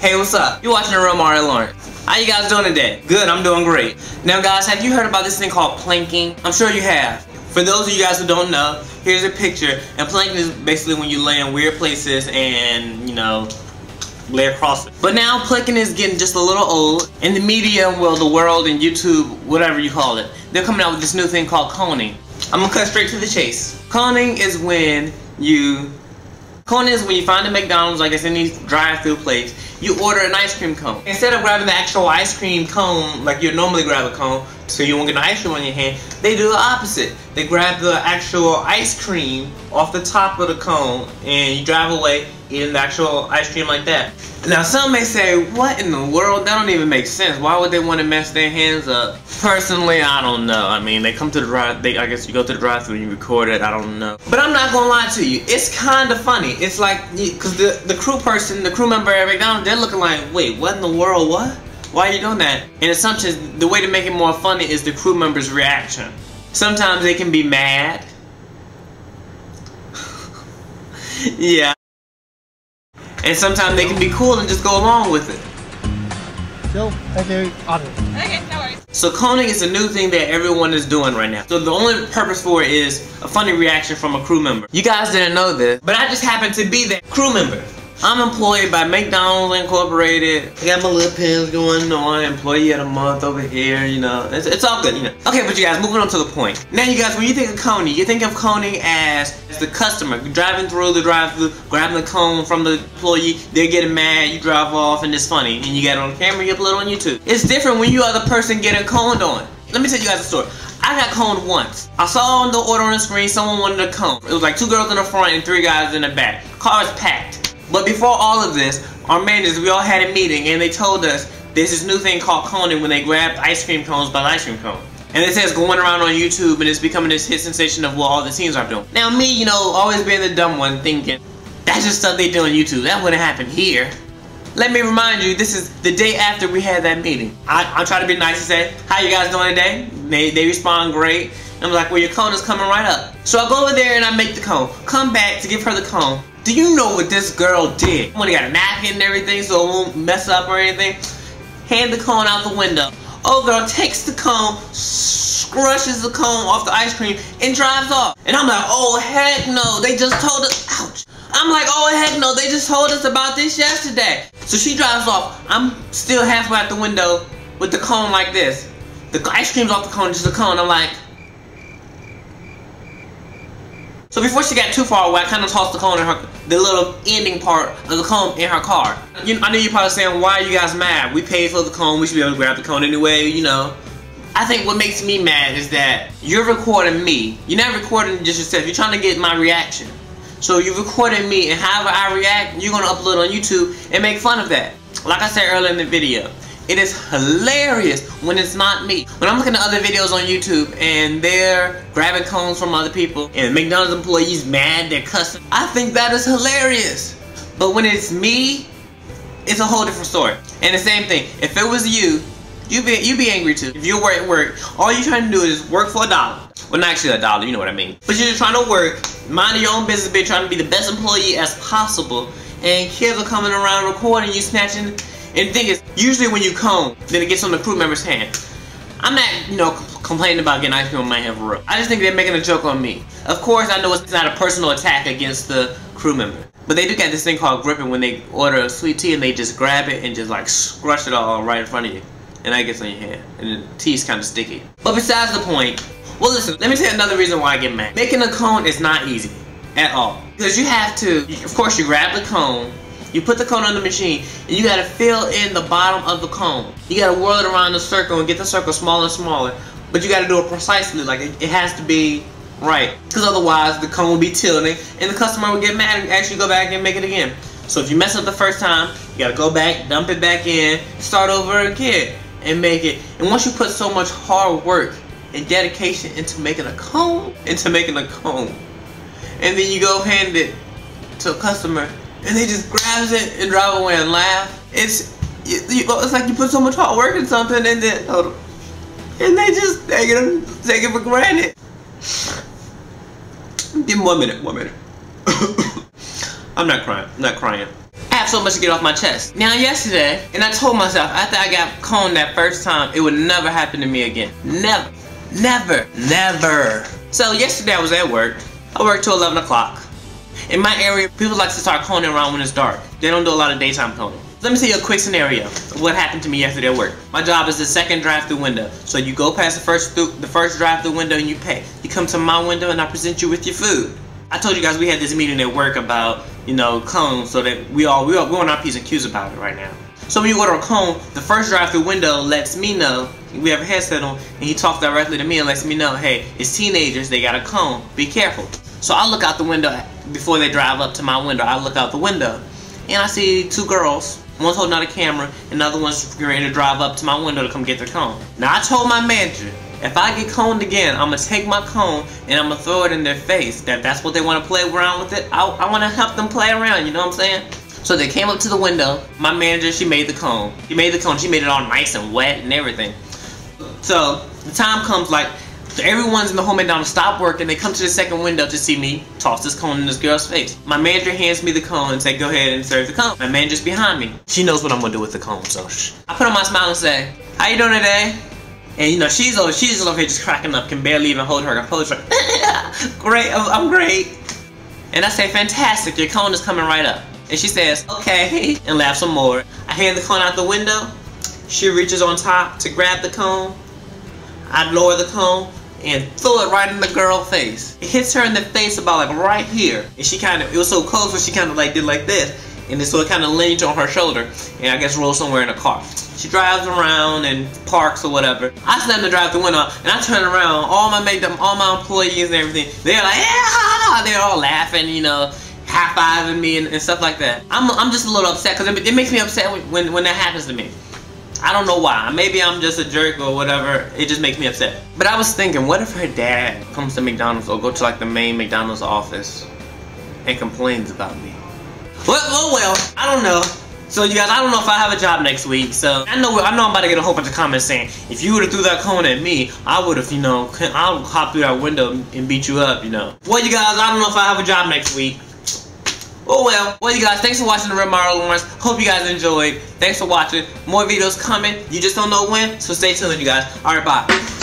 Hey, what's up? You're watching The Real Mario Lawrence. How you guys doing today? Good, I'm doing great. Now guys, have you heard about this thing called planking? I'm sure you have. For those of you guys who don't know, here's a picture. And planking is basically when you lay in weird places and, you know, lay across it. But now planking is getting just a little old. In the media, well, the world and YouTube, whatever you call it, they're coming out with this new thing called coning. I'm gonna cut straight to the chase. Coning is when you find a McDonald's, like it's in these drive-through plates, you order an ice cream cone. Instead of grabbing the actual ice cream cone, like you normally grab a cone, so you won't get an ice cream on your hand, they do the opposite. They grab the actual ice cream off the top of the cone, and you drive away eating the actual ice cream like that. Now some may say, what in the world? That don't even make sense. Why would they want to mess their hands up? Personally, I don't know. I mean, they come to the I guess you go to the drive-thru and you record it, I don't know. But I'm not gonna lie to you, it's kind of funny. It's like, because the crew member at McDonald's, they're looking like, wait, what in the world, what? Why are you doing that? And assumptions, the way to make it more funny is the crew member's reaction. Sometimes they can be mad. Yeah. And sometimes they can be cool and just go along with it. Still, okay, no worries. So coning is a new thing that everyone is doing right now. So the only purpose for it is a funny reaction from a crew member. You guys didn't know this, but I just happen to be that crew member. I'm employed by McDonald's Incorporated. I got my little pins going on, employee of the month over here, you know. It's all good, you know. Okay, but you guys, moving on to the point. Now you guys, when you think of coning, you think of coning as the customer driving through the drive-thru, grabbing the cone from the employee, they're getting mad, you drive off, and it's funny. And you get it on camera, you upload it on YouTube. It's different when you are the person getting coned on. Let me tell you guys a story. I got coned once. I saw on the order on the screen, someone wanted a cone. It was like 2 girls in the front and 3 guys in the back. Car was packed. But before all of this, our managers, we all had a meeting and they told us there's this new thing called coning when they grab ice cream cones by the ice cream cone. And it says going around on YouTube and it's becoming this hit sensation of what all the teens are doing. Now me, you know, always being the dumb one thinking, that's just stuff they do on YouTube. That wouldn't happen here. Let me remind you, this is the day after we had that meeting. I try to be nice and say, how you guys doing today? They respond great. I'm like, well, your cone is coming right up. So I go over there and I make the cone. Come back to give her the cone. Do you know what this girl did? When he got a napkin and everything so it won't mess up or anything. Hand the cone out the window. Old girl takes the cone, scrushes the cone off the ice cream, and drives off. And I'm like, oh heck no, they just told us, ouch. I'm like, oh heck no, they just told us about this yesterday. So she drives off. I'm still halfway out the window with the cone like this. The ice cream's off the cone, just the cone. I'm like, so before she got too far away, I kind of tossed the cone in the little ending part of the cone in her car. I know you're probably saying, why are you guys mad? We paid for the cone, we should be able to grab the cone anyway, you know. I think what makes me mad is that you're recording me. You're not recording just yourself, you're trying to get my reaction. So you're recording me, and however I react, you're gonna upload on YouTube and make fun of that. Like I said earlier in the video, it is hilarious when it's not me. When I'm looking at other videos on YouTube and they're grabbing cones from other people and McDonald's employees mad, they're cussing, I think that is hilarious. But when it's me, it's a whole different story. And the same thing, if it was you, you'd be angry too. If you're at work, all you're trying to do is work for $1. Well, not actually $1, you know what I mean. But you're just trying to work, mind your own business, be trying to be the best employee as possible, and kids are coming around recording you, snatching. And the thing is, usually when you cone, then it gets on the crew member's hand. I'm not, you know, complaining about getting ice cream on my hand for real. I just think they're making a joke on me. Of course, I know it's not a personal attack against the crew member. But they do got this thing called gripping when they order a sweet tea and they just grab it and just like scrush it all right in front of you. And that gets on your hand. And the tea's kind of sticky. But besides the point, well listen, let me tell you another reason why I get mad. Making a cone is not easy at all. Because you have to, of course you grab the cone, you put the cone on the machine, and you gotta fill in the bottom of the cone. You gotta whirl it around the circle and get the circle smaller and smaller. But you gotta do it precisely, like it has to be right. Because otherwise the cone will be tilting and the customer will get mad and actually go back and make it again. So if you mess up the first time, you gotta go back, dump it back in, start over again, and make it. And once you put so much hard work and dedication into making a cone, and then you go hand it to a customer, and they just grabs it and drive away and laugh. It's like you put so much hard work in something and then they just take it for granted. Give me 1 minute. I'm not crying. have so much to get off my chest. Now yesterday, and I told myself after I got coned that first time, it would never happen to me again. Never. Never. Never. So yesterday I was at work. I worked till 11 o'clock. In my area, people like to start coning around when it's dark. They don't do a lot of daytime coning. Let me tell you a quick scenario of what happened to me yesterday at work. My job is the second drive-through window. So you go past the first drive-through window and you pay. You come to my window and I present you with your food. I told you guys we had this meeting at work about, you know, cones, so that we're on our P's and Q's about it right now. So when you order a cone, the first drive-through window lets me know, we have a headset on, and he talks directly to me and lets me know, hey, it's teenagers, they got a cone, be careful. So I look out the window before they drive up to my window. I look out the window and I see two girls. One's holding out a camera and the other one's ready to drive up to my window to come get their cone. Now I told my manager, if I get coned again, I'm gonna take my cone and I'm gonna throw it in their face. That's what they want to play around with it. I want to help them play around, you know what I'm saying? So they came up to the window. My manager, she made the cone. She made it all nice and wet and everything. So the time comes, like, everyone's in the whole McDonald's stop working. They come to the second window to see me toss this cone in this girl's face. My manager hands me the cone and say, go ahead and serve the cone. My manager's behind me. She knows what I'm gonna do with the cone, so I put on my smile and say, how you doing today? And you know, she's over here just cracking up, can barely even hold her composure. Great, I'm great. And I say, fantastic, your cone is coming right up. And she says, okay, and laughs some more. I hand the cone out the window. She reaches on top to grab the cone. I lower the cone and throw it right in the girl's face. It hits her in the face about like right here. And she it was so close where she kind of like did like this. And so it kind of leaned on her shoulder and I guess rolled somewhere in a car. She drives around and parks or whatever. I slam the drive the window and I turn around. All my employees and everything, they're like, yeah! They're all laughing, you know, high-fiving me and stuff like that. I'm just a little upset because it makes me upset when that happens to me. I don't know why. Maybe I'm just a jerk or whatever. It just makes me upset. But I was thinking, what if her dad comes to McDonald's or go to like the main McDonald's office and complains about me? Well, I don't know. So you guys, I don't know if I have a job next week. So I know I'm about to get a whole bunch of comments saying, if you would have threw that cone at me, I would have, you know, I'll hop through that window and beat you up, you know. Well, you guys, I don't know if I have a job next week. Oh well, you guys, thanks for watching the Real Mario Lawrence. Hope you guys enjoyed. Thanks for watching. More videos coming. You just don't know when, so stay tuned, you guys. Alright, bye.